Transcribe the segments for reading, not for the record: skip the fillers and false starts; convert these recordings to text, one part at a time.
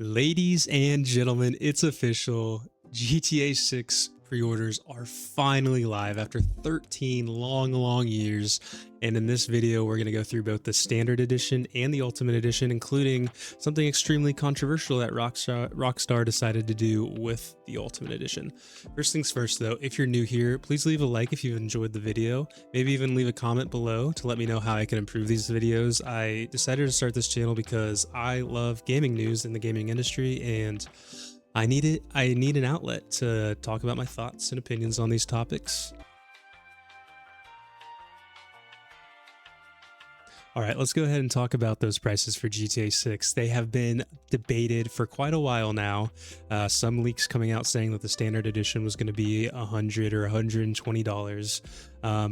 Ladies and gentlemen, it's official. GTA 6 pre-orders are finally live after 13 long years. And in this video, we're going to go through both the standard edition and the ultimate edition, including something extremely controversial that Rockstar decided to do with the ultimate edition. First things first though, if you're new here, please leave a like if you've enjoyed the video. Maybe even leave a comment below to let me know how I can improve these videos. I decided to start this channel because I love gaming news in the gaming industry, and I need it. I need an outlet to talk about my thoughts and opinions on these topics. All right, let's go ahead and talk about those prices for GTA 6. They have been debated for quite a while now. Some leaks coming out saying that the standard edition was going to be $100 or $120.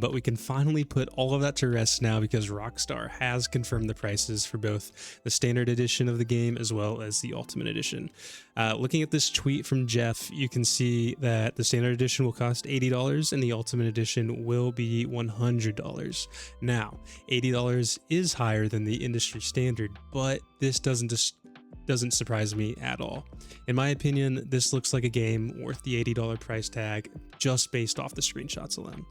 But we can finally put all of that to rest now because Rockstar has confirmed the prices for both the standard edition of the game as well as the ultimate edition. Looking at this tweet from Jeff, you can see that the standard edition will cost $80 and the ultimate edition will be $100. Now, $80 is higher than the industry standard, but this doesn't surprise me at all. In my opinion, this looks like a game worth the $80 price tag just based off the screenshots alone.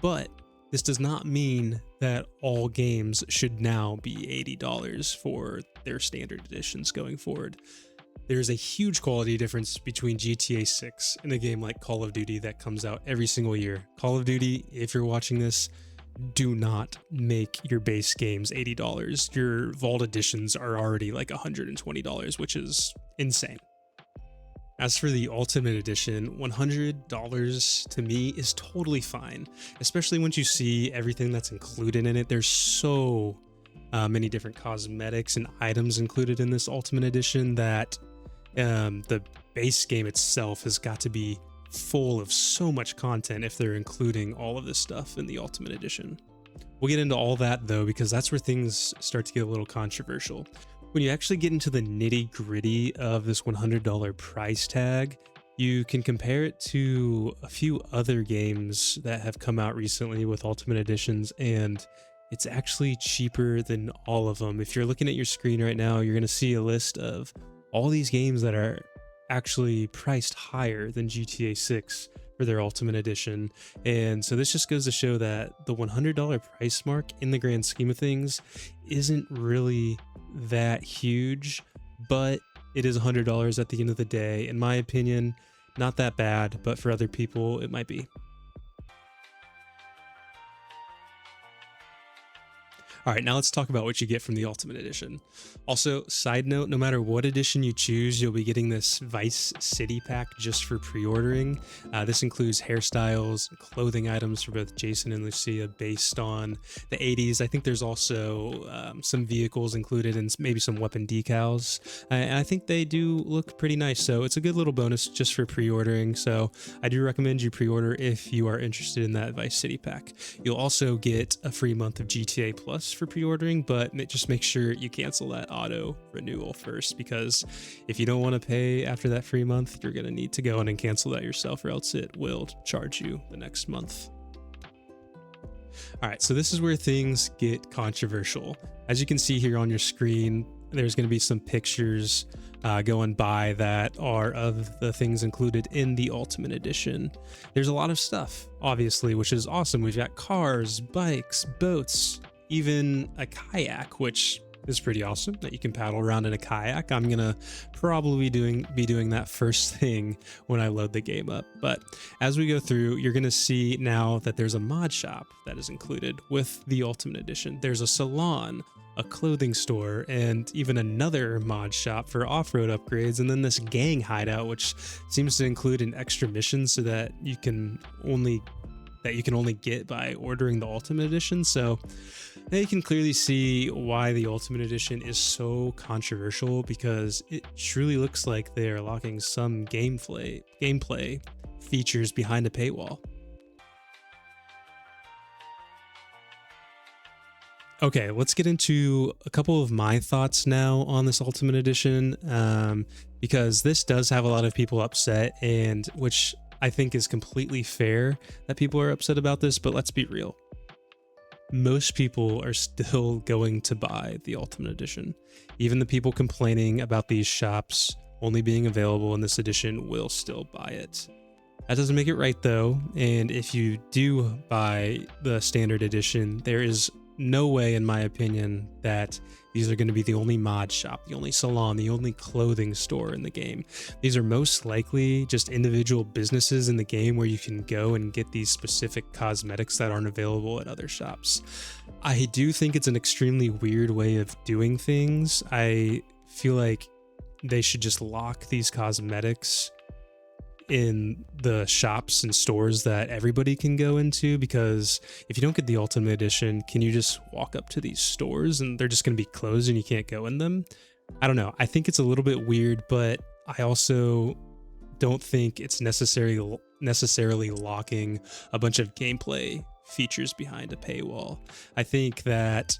But this does not mean that all games should now be $80 for their standard editions going forward. There's a huge quality difference between GTA 6 and a game like Call of Duty that comes out every single year. Call of Duty, if you're watching this, do not make your base games $80. Your vault editions are already like $120, which is insane. As for the ultimate edition, $100 to me is totally fine, especially once you see everything that's included in it. There's so many different cosmetics and items included in this ultimate edition that the base game itself has got to be full of so much content if they're including all of this stuff in the ultimate edition. We'll get into all that though, because that's where things start to get a little controversial. When you actually get into the nitty-gritty of this $100 price tag, you can compare it to a few other games that have come out recently with ultimate editions, and it's actually cheaper than all of them. If you're looking at your screen right now, you're going to see a list of all these games that are actually priced higher than GTA 6 for their ultimate edition. And so this just goes to show that the $100 price mark in the grand scheme of things isn't really that huge, but it is $100 at the end of the day. In my opinion, not that bad, but for other people it might be. All right, now let's talk about what you get from the Ultimate Edition. Also, side note, no matter what edition you choose, you'll be getting this Vice City pack just for pre-ordering. This includes hairstyles, clothing items for both Jason and Lucia based on the 80s. I think there's also some vehicles included and maybe some weapon decals. And I think they do look pretty nice, so it's a good little bonus just for pre-ordering. So I do recommend you pre-order if you are interested in that Vice City pack. You'll also get a free month of GTA Plus for pre-ordering, but just make sure you cancel that auto renewal first, because if you don't want to pay after that free month, you're going to need to go in and cancel that yourself, or else it will charge you the next month. All right, so this is where things get controversial. As you can see here on your screen, there's going to be some pictures going by that are of the things included in the Ultimate Edition. There's a lot of stuff, obviously, which is awesome. We've got cars, bikes, boats, even a kayak, which is pretty awesome that you can paddle around in a kayak. I'm gonna probably be doing that first thing when I load the game up. But as we go through, you're gonna see now that there's a mod shop that is included with the Ultimate Edition. There's a salon, a clothing store, and even another mod shop for off-road upgrades, and then this gang hideout, which seems to include an extra mission so that you can only get by ordering the Ultimate Edition. So now you can clearly see why the Ultimate Edition is so controversial, because it truly looks like they are locking some gameplay features behind a paywall. Okay, let's get into a couple of my thoughts now on this Ultimate Edition, because this does have a lot of people upset, and which I think is completely fair that people are upset about this, but let's be real. Most people are still going to buy the Ultimate Edition. Even the people complaining about these shops only being available in this edition will still buy it. That doesn't make it right though, and if you do buy the standard edition, there is no way, in my opinion, that these are going to be the only mod shop, the only salon, the only clothing store in the game. These are most likely just individual businesses in the game where you can go and get these specific cosmetics that aren't available at other shops. I do think it's an extremely weird way of doing things. I feel like they should just lock these cosmetics in the shops and stores that everybody can go into, because if you don't get the Ultimate Edition, can you just walk up to these stores and they're just going to be closed and you can't go in them? I don't know. I think it's a little bit weird, but I also don't think it's necessarily locking a bunch of gameplay features behind a paywall. I think that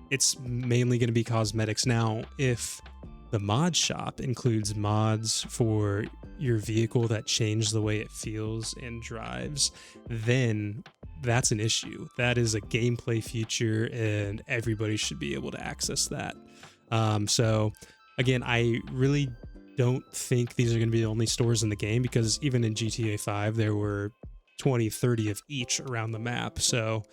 it's mainly going to be cosmetics. Now, if the mod shop includes mods for your vehicle that change the way it feels and drives, then that's an issue. That is a gameplay feature and everybody should be able to access that. So again, I really don't think these are going to be the only stores in the game, because even in GTA 5 there were 20, 30 of each around the map. So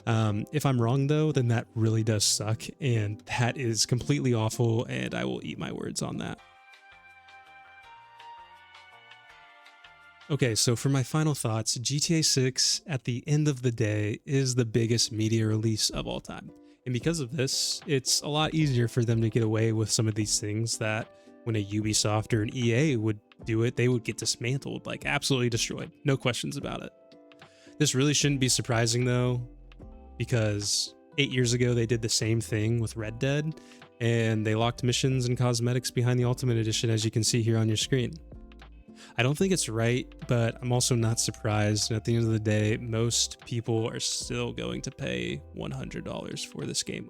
if I'm wrong though, then that really does suck, and that is completely awful, and I will eat my words on that. Okay, so for my final thoughts, GTA 6 at the end of the day is the biggest media release of all time. And because of this, it's a lot easier for them to get away with some of these things that when a Ubisoft or an EA would do it, they would get dismantled, like absolutely destroyed. No questions about it. This really shouldn't be surprising though, because 8 years ago they did the same thing with Red Dead, and they locked missions and cosmetics behind the Ultimate Edition, as you can see here on your screen. I don't think it's right, but I'm also not surprised. And at the end of the day, most people are still going to pay $100 for this game.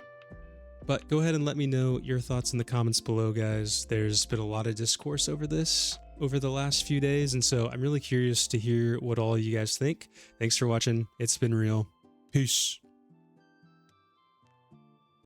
But go ahead and let me know your thoughts in the comments below, guys. There's been a lot of discourse over this over the last few days, and so I'm really curious to hear what all you guys think. Thanks for watching. It's been real. Peace.